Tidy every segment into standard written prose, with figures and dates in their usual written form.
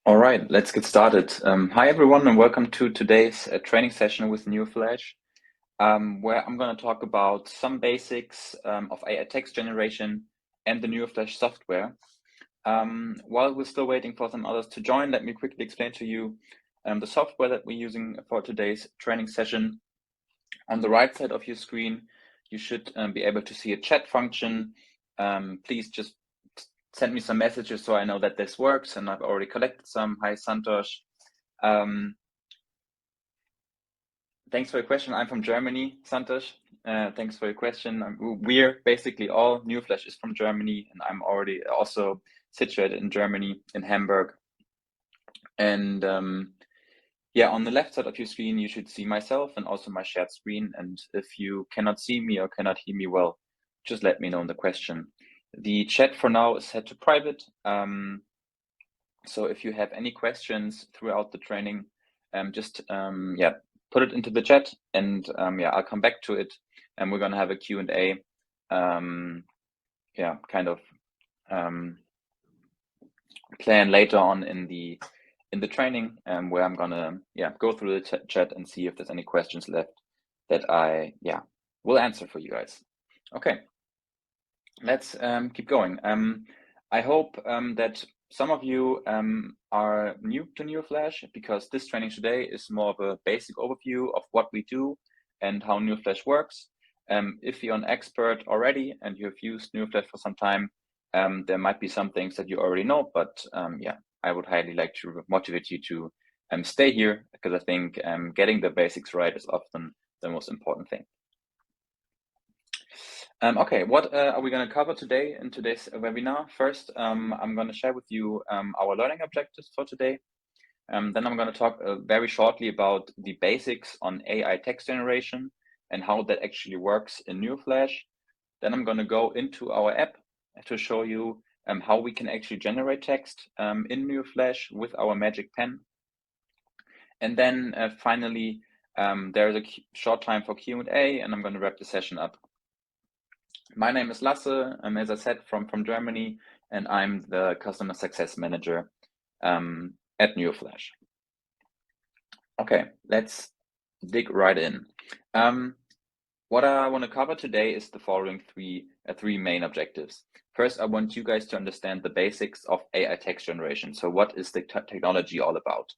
All right, let's get started. Hi, everyone, and welcome to today's training session with neuroflash, where I'm going to talk about some basics of AI text generation and the neuroflash software. While we're still waiting for some others to join, let me quickly explain to you the software that we're using for today's training session. On the right side of your screen, you should be able to see a chat function. Please just send me some messages so I know that this works, and I've already collected some. Hi, Santosh. Thanks for your question. I'm from Germany, Santosh. Thanks for your question. We're basically all neuroflash is from Germany, and I'm already also situated in Germany, in Hamburg. And yeah, on the left side of your screen, you should see myself and also my shared screen. And if you cannot see me or cannot hear me well, just let me know in the question. The chat for now is set to private. So if you have any questions throughout the training, just yeah, put it into the chat, and yeah, I'll come back to it, and we're gonna have a Q&A. Yeah, kind of plan later on in the training, where I'm gonna go through the chat and see if there's any questions left that I will answer for you guys. Okay, let's keep going. I hope that some of you are new to neuroflash, because this training today is more of a basic overview of what we do and how neuroflash works. If you're an expert already and you have used neuroflash for some time, there might be some things that you already know, but yeah, I would highly like to motivate you to stay here, because I think getting the basics right is often the most important thing. Okay, what are we going to cover today in today's webinar? First, I'm going to share with you our learning objectives for today. Then I'm going to talk very shortly about the basics on AI text generation and how that actually works in neuroflash. Then I'm going to go into our app to show you how we can actually generate text in neuroflash with our magic pen. And then finally, there's a short time for Q&A, and I'm going to wrap the session up. My name is Lasse, as I said, from Germany, and I'm the Customer Success Manager at neuroflash. Okay, let's dig right in. What I want to cover today is the following three main objectives. First, I want you guys to understand the basics of AI text generation. So what is the technology all about?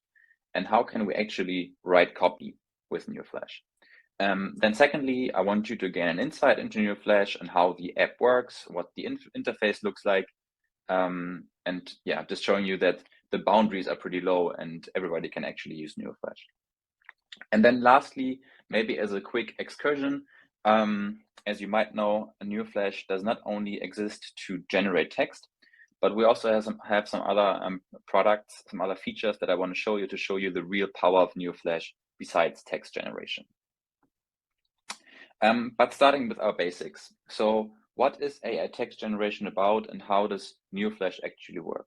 And how can we actually write copy with neuroflash? Then secondly, I want you to gain an insight into neuroflash and how the app works, what the interface looks like, and yeah, just showing you that the boundaries are pretty low and everybody can actually use neuroflash. And then lastly, maybe as a quick excursion, as you might know, neuroflash does not only exist to generate text, but we also have some other products, some other features that I want to show you the real power of neuroflash besides text generation. But starting with our basics. So what is AI text generation about, and how does neuroflash actually work?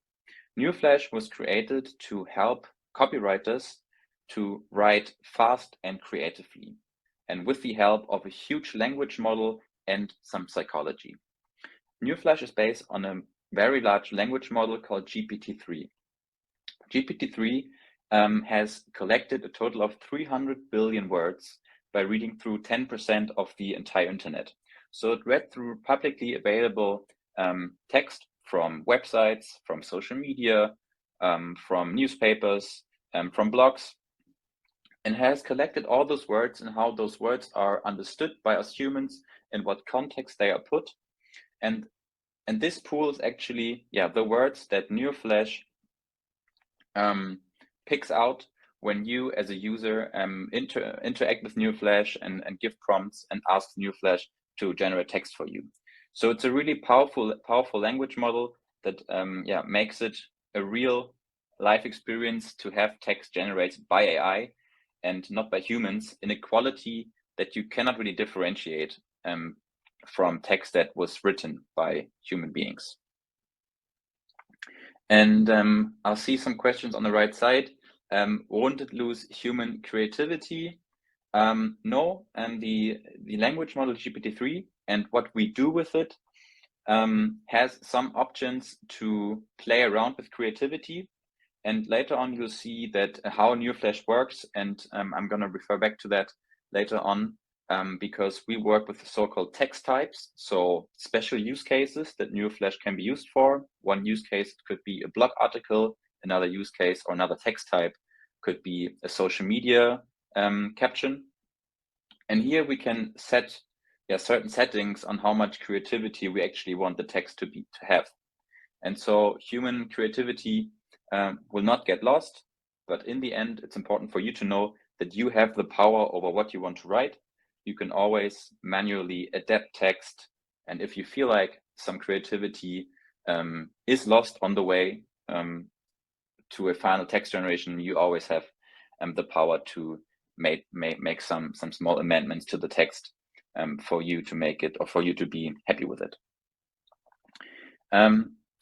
Neuroflash was created to help copywriters to write fast and creatively, and with the help of a huge language model and some psychology. Neuroflash is based on a very large language model called GPT-3. GPT-3 has collected a total of 300 billion words by reading through 10% of the entire internet. So it read through publicly available text from websites, from social media, from newspapers, from blogs, and has collected all those words and how those words are understood by us humans, in what context they are put. And this pool is actually the words that neuroflash picks out when you as a user interact with neuroflash and give prompts and ask neuroflash to generate text for you. So it's a really powerful language model that makes it a real life experience to have text generated by AI and not by humans, in a quality that you cannot really differentiate from text that was written by human beings. And I'll see some questions on the right side. Won't it lose human creativity? No, and the language model GPT-3 and what we do with it has some options to play around with creativity And later on, you'll see that how neuroflash works. And I'm going to refer back to that later on because we work with the so-called text types. So special use cases that neuroflash can be used for. One use case could be a blog article. Another use case or another text type could be a social media caption. And here we can set certain settings on how much creativity we actually want the text to have. And so human creativity will not get lost, but in the end, it's important for you to know that you have the power over what you want to write. You can always manually adapt text. And if you feel like some creativity is lost on the way to a final text generation, you always have the power to make some small amendments to the text for you to make it, or for you to be happy with it.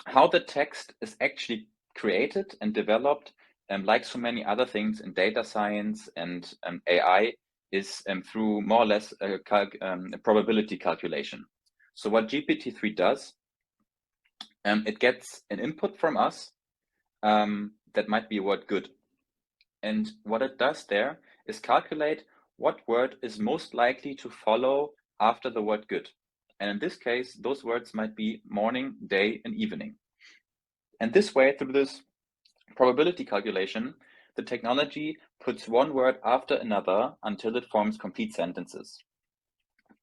How the text is actually created and developed, like so many other things in data science and AI, is through more or less a probability calculation. So what GPT-3 does, it gets an input from us that might be a word good. And what it does there is calculate what word is most likely to follow after the word good. And in this case, those words might be morning, day, and evening. And this way, through this probability calculation, the technology puts one word after another until it forms complete sentences.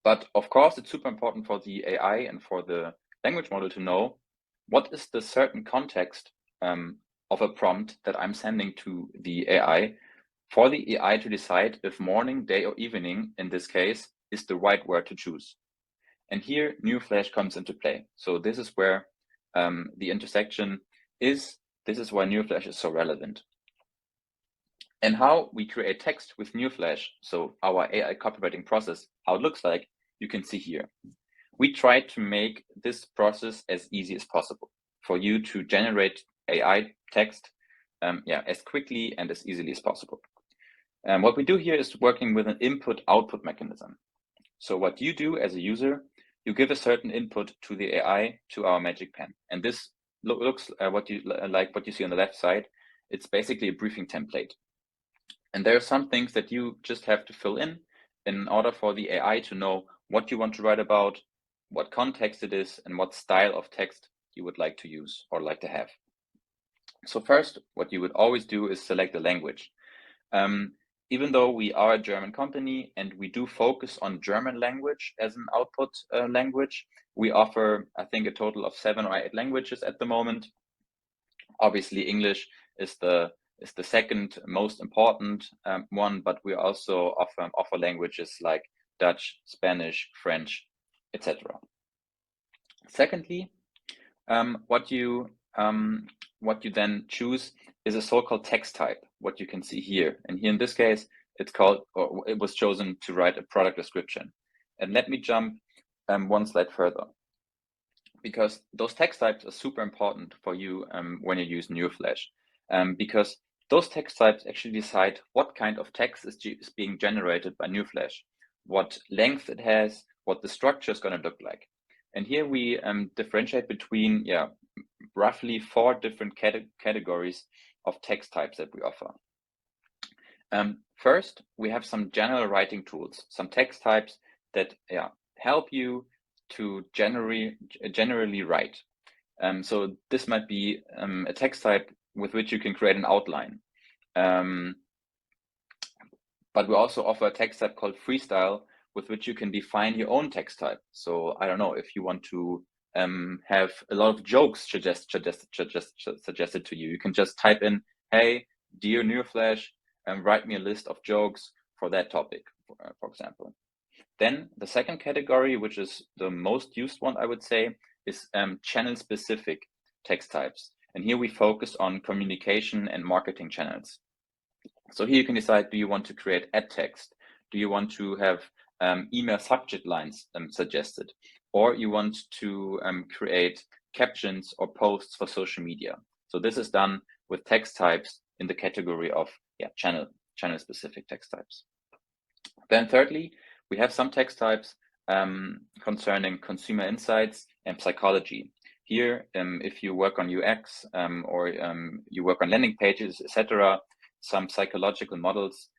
But of course, it's super important for the AI and for the language model to know what is the certain context of a prompt that I'm sending to the AI, for the AI to decide if morning, day, or evening, in this case, is the right word to choose. And here, neuroflash comes into play. So this is where the intersection is. This is why neuroflash is so relevant. And how we create text with neuroflash, so our AI copywriting process, how it looks like, you can see here. We try to make this process as easy as possible for you to generate AI text as quickly and as easily as possible. What we do here is working with an input-output mechanism. So what you do as a user, you give a certain input to the AI, to our magic pen. And this looks what you see on the left side. It's basically a briefing template. And there are some things that you just have to fill in order for the AI to know what you want to write about, what context it is, and what style of text you would like to use or like to have. So first, what you would always do is select the language. Even though we are a German company and we do focus on German language as an output language, we offer, I think, a total of 7 or 8 languages at the moment. Obviously, English is the second most important one, but we also offer languages like Dutch, Spanish, French, etc. Secondly, what you then choose is a so-called text type, what you can see here. And here in this case, it was chosen to write a product description. And let me jump one slide further, because those text types are super important for you when you use neuroflash, because those text types actually decide what kind of text is being generated by neuroflash, what length it has, what the structure is going to look like. And here we differentiate between roughly 4 different categories of text types that we offer. First, we have some general writing tools, some text types that help you to generally write. So this might be a text type with which you can create an outline. But we also offer a text type called freestyle, with which you can define your own text type. So I don't know, if you want to have a lot of jokes suggested to you, you can just type in, hey, dear neuroflash, write me a list of jokes for that topic, for example. Then the second category, which is the most used one, I would say, is channel-specific text types. And here we focus on communication and marketing channels. So here you can decide, do you want to create ad text? Do you want to have email subject lines suggested? Or you want to create captions or posts for social media? So this is done with text types in the category of channel-specific text types. Then thirdly, we have some text types concerning consumer insights and psychology. here, if you work on UX or you work on landing pages, etc., some psychological models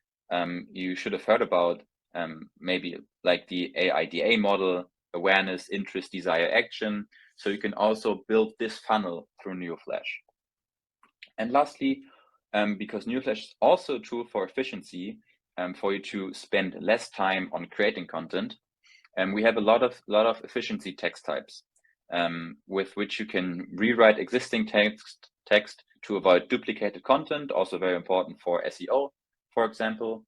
you should have heard about, maybe like the AIDA model, awareness, interest, desire, action. So you can also build this funnel through neuroflash. And lastly, because neuroflash is also a tool for efficiency, for you to spend less time on creating content, we have a lot of efficiency text types with which you can rewrite existing text to avoid duplicated content, also very important for SEO, for example,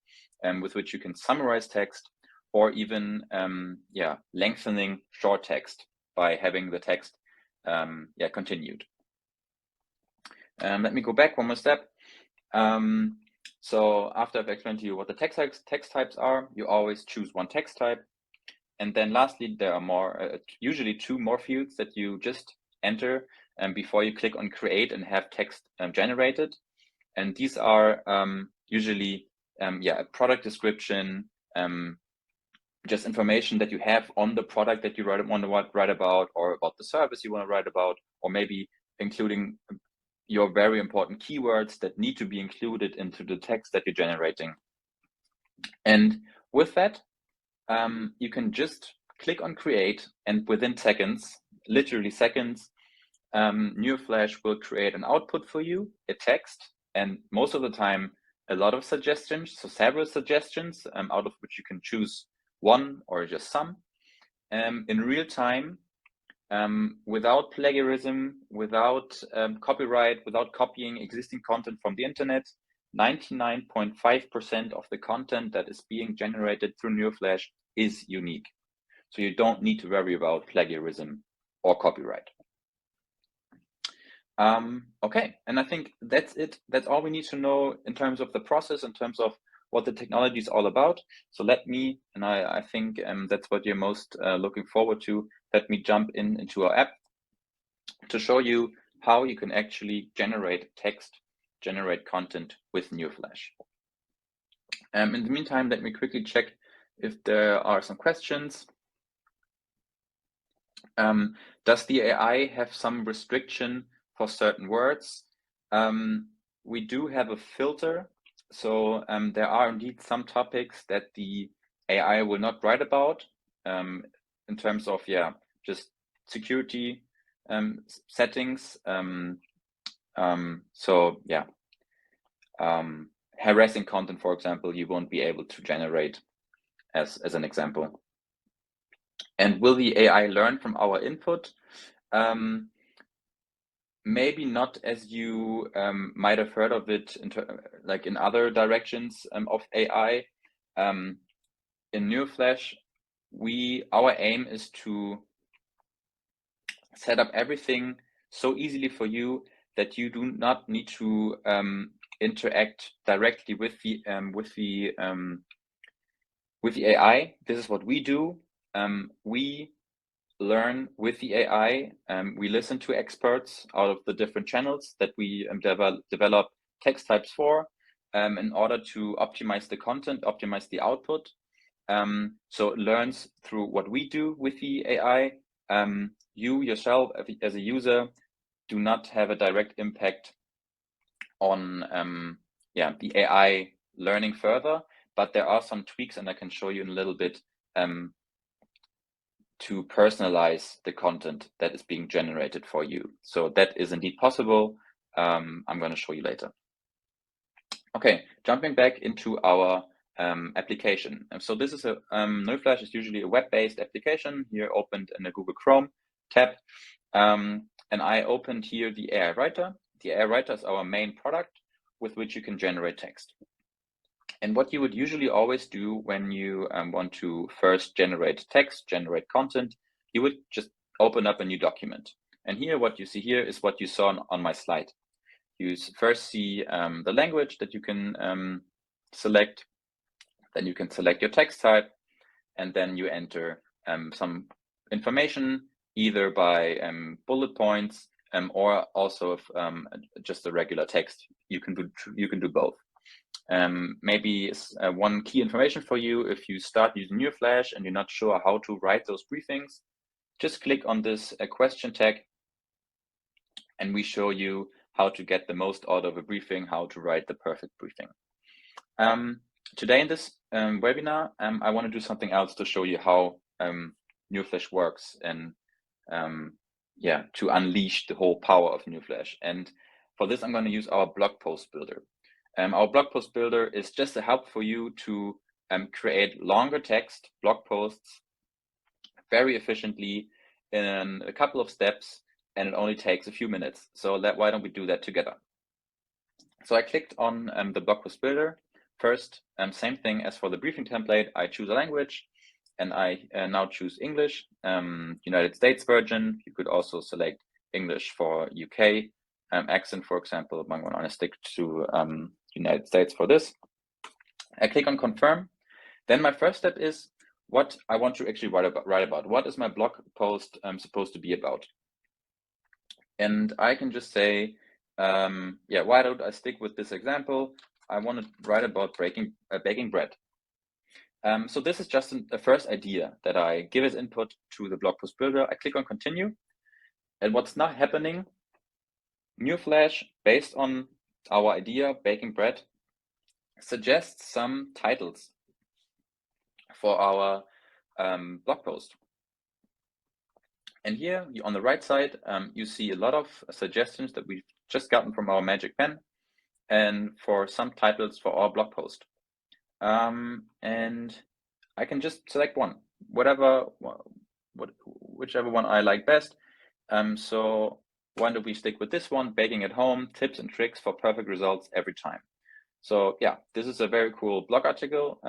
with which you can summarize text, or even lengthening short text by having the text continued. Let me go back one more step. So after I've explained to you what the text types are, you always choose one text type. And then lastly, there are more, usually two more fields that you just enter before you click on create and have text generated. And these are usually a product description, just information that you have on the product that you want to write about, or about the service you want to write about, or maybe including your very important keywords that need to be included into the text that you're generating. And with that, you can just click on create, and within seconds, literally seconds, neuroflash will create an output for you, a text, and most of the time, a lot of suggestions, so several suggestions, out of which you can choose one or just some, in real time, without plagiarism, without copyright, without copying existing content from the internet. 99.5% of the content that is being generated through neuroflash is unique. So you don't need to worry about plagiarism or copyright. Okay, and I think that's it. That's all we need to know in terms of the process, in terms of what the technology is all about. So let me, and I think that's what you're most looking forward to, let me jump into our app to show you how you can actually generate text, generate content with neuroflash. In the meantime, let me quickly check if there are some questions. Does the AI have some restriction for certain words? We do have a filter. So there are indeed some topics that the AI will not write about in terms of, just security settings. Harassing content, for example, you won't be able to generate as an example. And will the AI learn from our input? Maybe not as you might have heard of it like in other directions of AI. In neuroflash, our aim is to set up everything so easily for you that you do not need to interact directly with the AI. This is what we do. We learn with the AI. We listen to experts out of the different channels that we develop text types for in order to optimize the content, optimize the output. So it learns through what we do with the AI. You yourself, as a user, do not have a direct impact on the AI learning further, but there are some tweaks, and I can show you in a little bit to personalize the content that is being generated for you. So that is indeed possible. I'm going to show you later. Okay, jumping back into our application. So this is neuroflash is usually a web-based application, here opened in the Google Chrome tab. And I opened here the AI Writer. The AI Writer is our main product with which you can generate text. And what you would usually always do when you want to first generate text, generate content, you would just open up a new document. And here, what you see here is what you saw on my slide. You first see the language that you can select, then you can select your text type, and then you enter some information, either by bullet points or also just a regular text. You can do both. Maybe one key information for you: if you start using neuroflash and you're not sure how to write those briefings, just click on this question tag, and we show you how to get the most out of a briefing, how to write the perfect briefing. Today in this webinar, I want to do something else to show you how neuroflash works and to unleash the whole power of neuroflash. And for this, I'm going to use our blog post builder. Our blog post builder is just a help for you to create longer text blog posts very efficiently in a couple of steps, and it only takes a few minutes. So why don't we do that together? So I clicked on the blog post builder. First, same thing as for the briefing template, I choose a language, and I now choose English, United States version. You could also select English for UK accent, for example. I'm going to stick to United States for this. I click on confirm. Then my first step is what I want to actually write about. What is my blog post supposed to be about? And I can just say, why don't I stick with this example? I want to write about baking bread. So this is just a first idea that I give as input to the blog post builder. I click on continue, and what's now happening, neuroflash, based on our idea, baking bread, suggests some titles for our blog post. And here on the right side, you see a lot of suggestions that we've just gotten from our magic pen, and for some titles for our blog post. And I can just select one, whichever one I like best. So why don't we stick with this one, baking at home, tips and tricks for perfect results every time. So yeah, this is a very cool blog article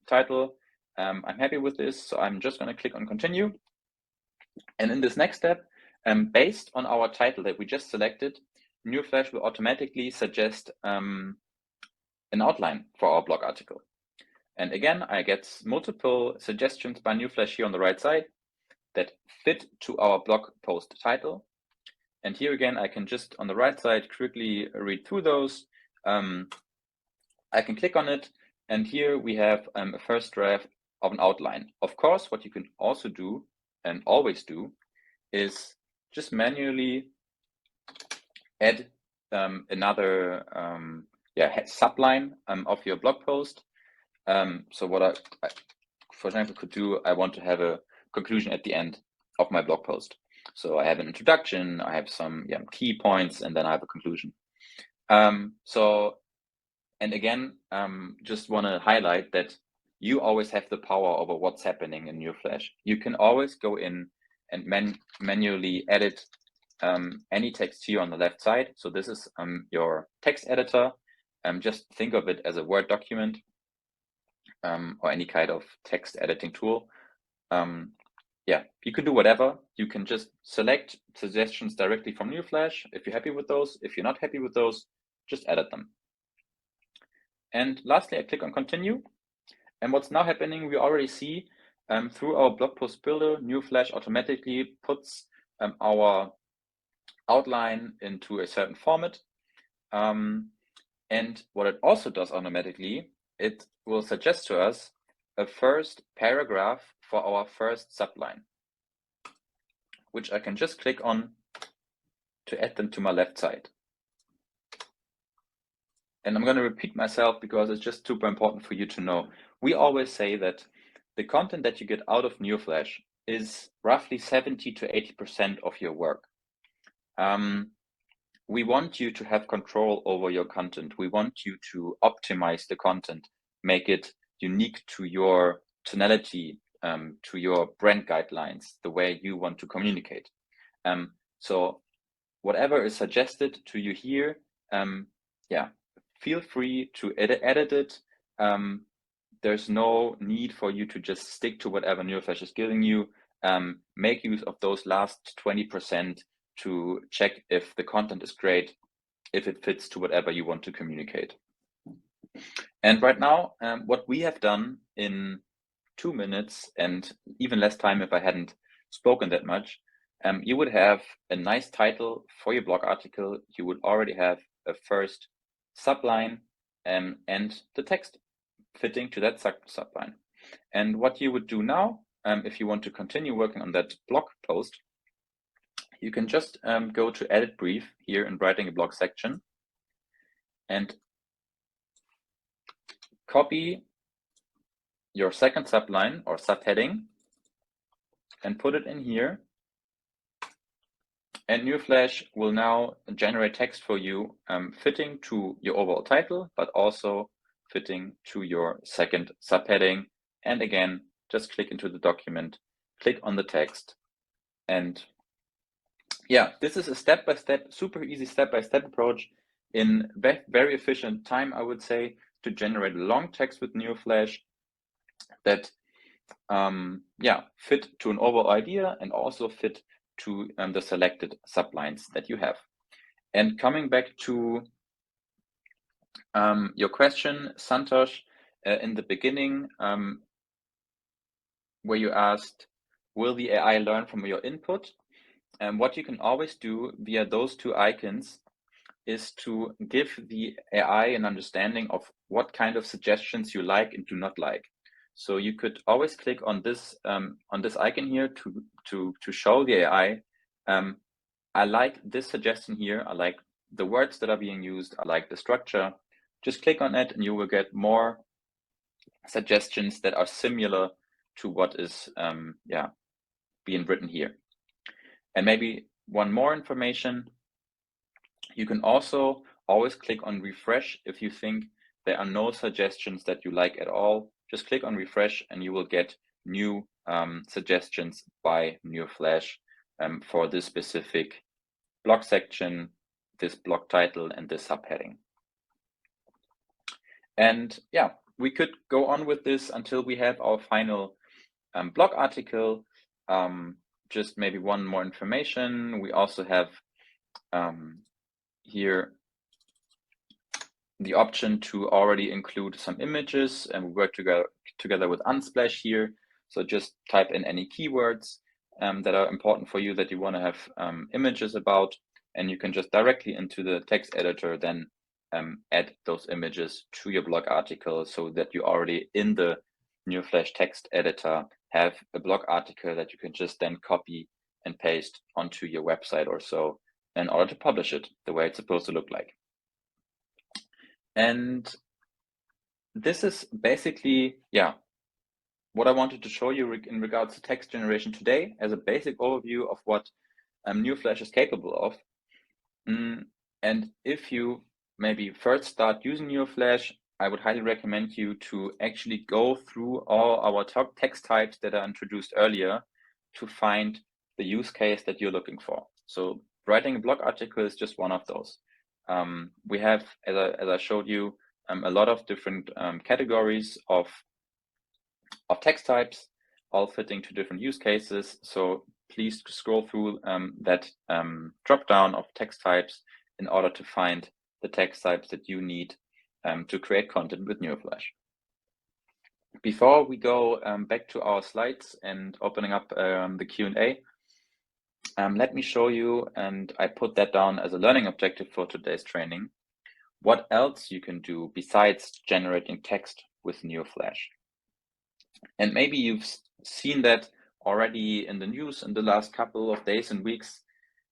title. I'm happy with this, so I'm just going to click on continue. And in this next step, based on our title that we just selected, neuroflash will automatically suggest an outline for our blog article. And again, I get multiple suggestions by neuroflash here on the right side that fit to our blog post title. And here again, I can just on the right side quickly read through those. I can click on it, and here we have a first draft of an outline. Of course, what you can also do and always do is just manually add another subline of your blog post. So what I, for example, could do, I want to have a conclusion at the end of my blog post. So I have an introduction, I have some key points, and then I have a conclusion. And again, just want to highlight that you always have the power over what's happening in neuroflash. You can always go in and manually edit any text here on the left side. So this is your text editor. Just think of it as a Word document or any kind of text editing tool. You can do whatever. You can just select suggestions directly from neuroflash if you're happy with those. If you're not happy with those, just edit them. And lastly, I click on continue. And what's now happening, we already see through our blog post builder, neuroflash automatically puts our outline into a certain format. And what it also does automatically, it will suggest to us a first paragraph for our first subline, which I can just click on to add them to my left side. And I'm going to repeat myself because it's just super important for you to know. We always say that the content that you get out of neuroflash is roughly 70 to 80% of your work. We want you to have control over your content. We want you to optimize the content, make it unique to your tonality, to your brand guidelines, the way you want to communicate. So whatever is suggested to you here, feel free to edit it. There's no need for you to just stick to whatever neuroflash is giving you. Make use of those last 20% to check if the content is great, if it fits to whatever you want to communicate. And right now, what we have done in 2 minutes and even less time if I hadn't spoken that much, you would have a nice title for your blog article. You would already have a first subline and the text fitting to that subline. And what you would do now, if you want to continue working on that blog post, you can just go to edit brief here in writing a blog section and copy your second subline or subheading and put it in here. And neuroflash will now generate text for you fitting to your overall title, but also fitting to your second subheading. And again, just click into the document, click on the text. And yeah, this is a step-by-step, super easy step-by-step approach in very efficient time, I would say, to generate long text with neuroflash that fit to an overall idea and also fit to the selected sublines that you have. And coming back to your question, Santosh, in the beginning, where you asked, will the AI learn from your input? And what you can always do via those two icons is to give the AI an understanding of what kind of suggestions you like and do not like. So you could always click on this icon here to show the AI, I like this suggestion here. I like the words that are being used. I like the structure. Just click on it and you will get more suggestions that are similar to what is being written here. And maybe one more information, you can also always click on refresh if you think there are no suggestions that you like at all. Just click on refresh and you will get new suggestions by neuroflash for this specific blog section, this blog title, and this subheading. And yeah, we could go on with this until we have our final blog article. Just maybe one more information. We also have here the option to already include some images, and we work together with Unsplash here. So just type in any keywords that are important for you that you want to have images about, and you can just directly into the text editor then add those images to your blog article so that you already in the neuroflash text editor have a blog article that you can just then copy and paste onto your website or so in order to publish it the way it's supposed to look like. And this is basically, what I wanted to show you in regards to text generation today as a basic overview of what neuroflash is capable of. And if you maybe first start using neuroflash, I would highly recommend you to actually go through all our text types that are introduced earlier to find the use case that you're looking for. So writing a blog article is just one of those. We have, as I showed you, a lot of different categories of text types, all fitting to different use cases. So please scroll through that drop down of text types in order to find the text types that you need to create content with neuroflash. Before we go back to our slides and opening up the Q&A, let me show you, and I put that down as a learning objective for today's training, what else you can do besides generating text with neuroflash. And maybe you've seen that already in the news in the last couple of days and weeks.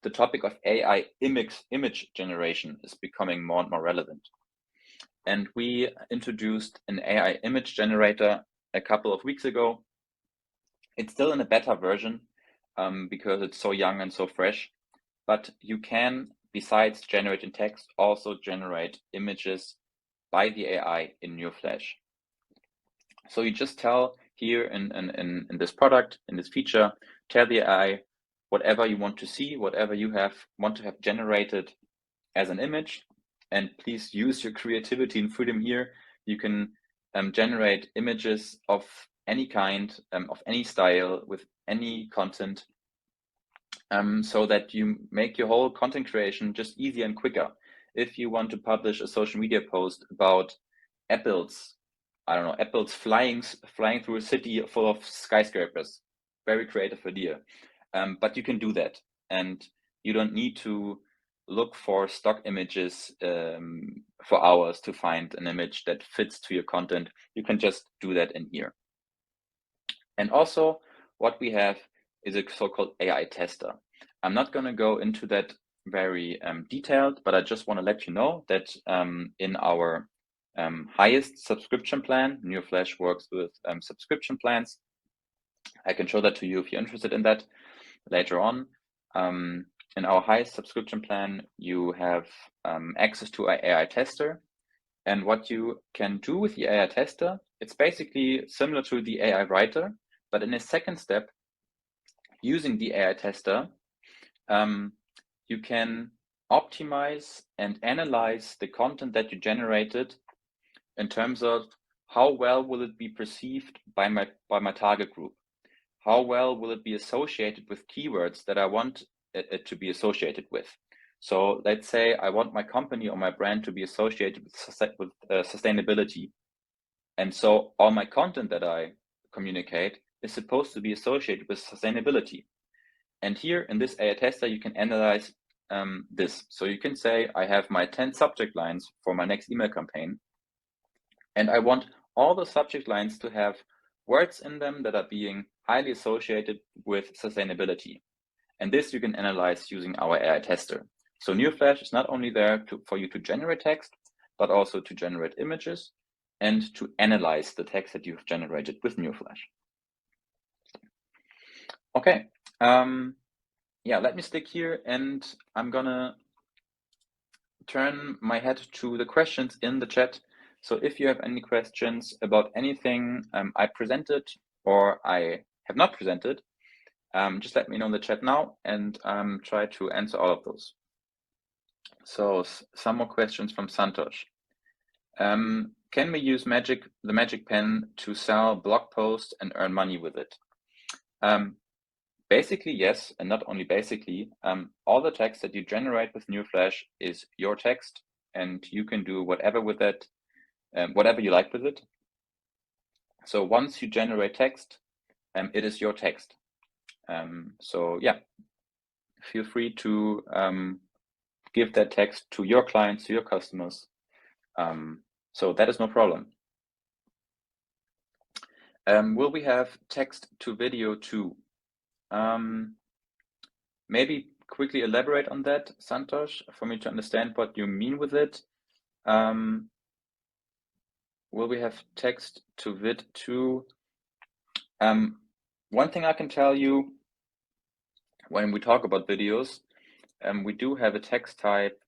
The topic of AI image generation is becoming more and more relevant. And we introduced an AI image generator a couple of weeks ago. It's still in a beta version because it's so young and so fresh, but you can, besides generating text, also generate images by the AI in neuroflash. So you just tell here in this product, in this feature, tell the AI whatever you want to see, whatever you want to have generated as an image, and please use your creativity and freedom here. You can generate images of any kind, of any style, with any content, so that you make your whole content creation just easier and quicker. If you want to publish a social media post about apples, I don't know, apples flying through a city full of skyscrapers, very creative idea. But you can do that, and you don't need to look for stock images for hours to find an image that fits to your content. You can just do that in here. And also what we have is a so-called AI tester. I'm not going to go into that very detailed, but I just want to let you know that in our highest subscription plan, neuroflash works with subscription plans. I can show that to you if you're interested in that later on. In our highest subscription plan, you have access to our AI tester. And what you can do with the AI tester, it's basically similar to the AI writer, but in a second step, using the AI tester, you can optimize and analyze the content that you generated in terms of how well will it be perceived by my target group? How well will it be associated with keywords that I want it to be associated with? So let's say I want my company or my brand to be associated with sustainability. And so all my content that I communicate is supposed to be associated with sustainability. And here in this AI tester, you can analyze this. So you can say, I have my 10 subject lines for my next email campaign. And I want all the subject lines to have words in them that are being highly associated with sustainability. And this you can analyze using our AI tester. So neuroflash is not only there for you to generate text, but also to generate images and to analyze the text that you've generated with neuroflash. Okay, yeah, let me stick here and I'm gonna turn my head to the questions in the chat. So if you have any questions about anything I presented or I have not presented, just let me know in the chat now and try to answer all of those. So some more questions from Santosh. Can we use the magic pen to sell blog posts and earn money with it? Basically, yes, and not only basically. All the text that you generate with neuroflash is your text, and you can do whatever with it, whatever you like with it. So once you generate text, it is your text. So yeah, feel free to give that text to your clients, to your customers. So that is no problem. Will we have text to video too? Maybe quickly elaborate on that, Santosh, for me to understand what you mean with it. Will we have text to vid too? One thing I can tell you when we talk about videos, we do have a text type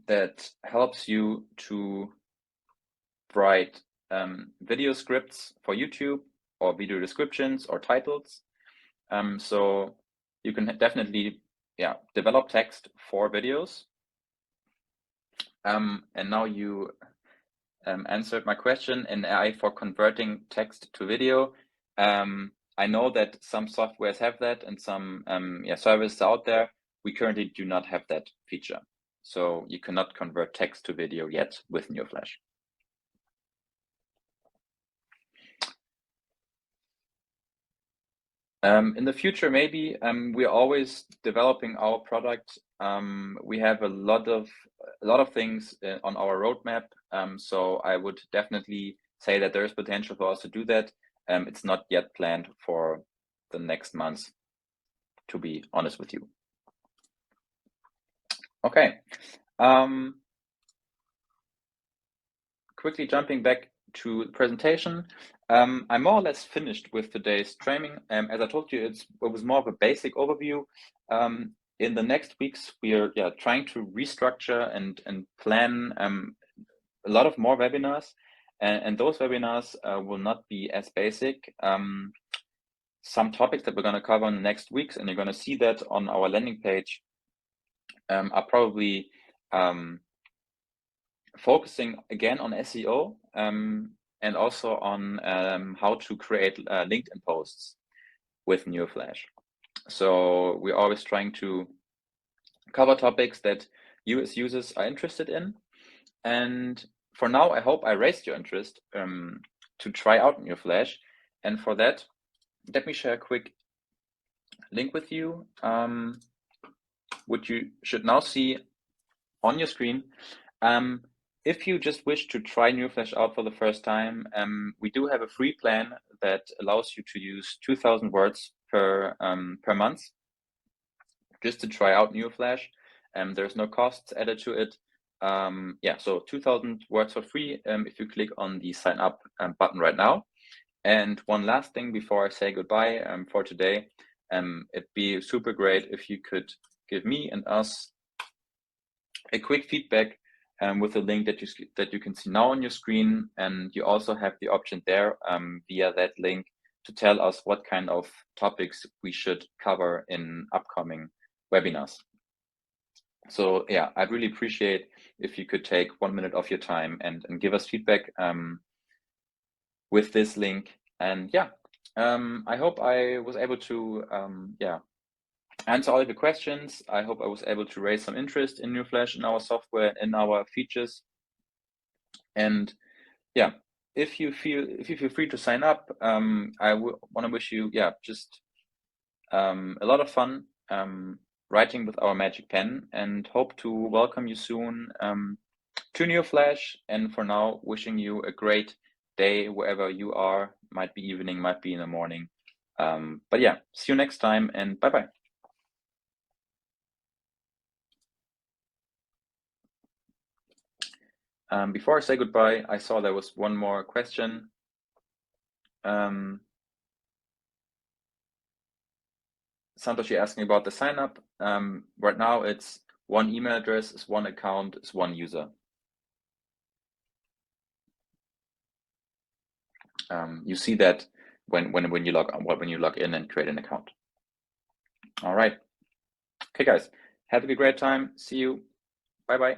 that helps you to write video scripts for YouTube or video descriptions or titles. So you can definitely develop text for videos. And now you answered my question in AI for converting text to video. I know that some softwares have that and some services out there. We currently do not have that feature. So you cannot convert text to video yet with neuroflash. In the future, maybe we're always developing our product. We have a lot of things on our roadmap. So I would definitely say that there is potential for us to do that. It's not yet planned for the next months, to be honest with you. Okay. Quickly jumping back to the presentation. I'm more or less finished with today's training. As I told you, it was more of a basic overview. In the next weeks, we are trying to restructure and plan a lot of more webinars, and those webinars will not be as basic. Some topics that we're going to cover in the next weeks, and you're going to see that on our landing page, are probably focusing again on SEO and also on how to create LinkedIn posts with neuroflash. So we're always trying to cover topics that you as users are interested in. And for now, I hope I raised your interest to try out neuroflash. And for that, let me share a quick link with you, which you should now see on your screen. If you just wish to try neuroflash out for the first time, we do have a free plan that allows you to use 2,000 words per month, just to try out neuroflash. There's no costs added to it. Yeah, so 2,000 words for free if you click on the sign up button right now. And one last thing before I say goodbye for today, it'd be super great if you could give me and us a quick feedback with a link that you can see now on your screen, and you also have the option there via that link to tell us what kind of topics we should cover in upcoming webinars. So yeah, I'd really appreciate if you could take 1 minute of your time and give us feedback with this link. And yeah, I hope I was able to answer all of your questions. I hope I was able to raise some interest in neuroflash, in our software, in our features. And yeah, if you feel free to sign up, I want to wish you just a lot of fun writing with our magic pen, and hope to welcome you soon to neuroflash. And for now, wishing you a great day wherever you are. Might be evening, might be in the morning. But yeah, see you next time, and bye bye. Before I say goodbye, I saw there was one more question. Santoshi asking about the sign up. Right now it's one email address, is one account, is one user. You see that when you log in and create an account. All right. Okay, guys, have a great time. See you. Bye bye.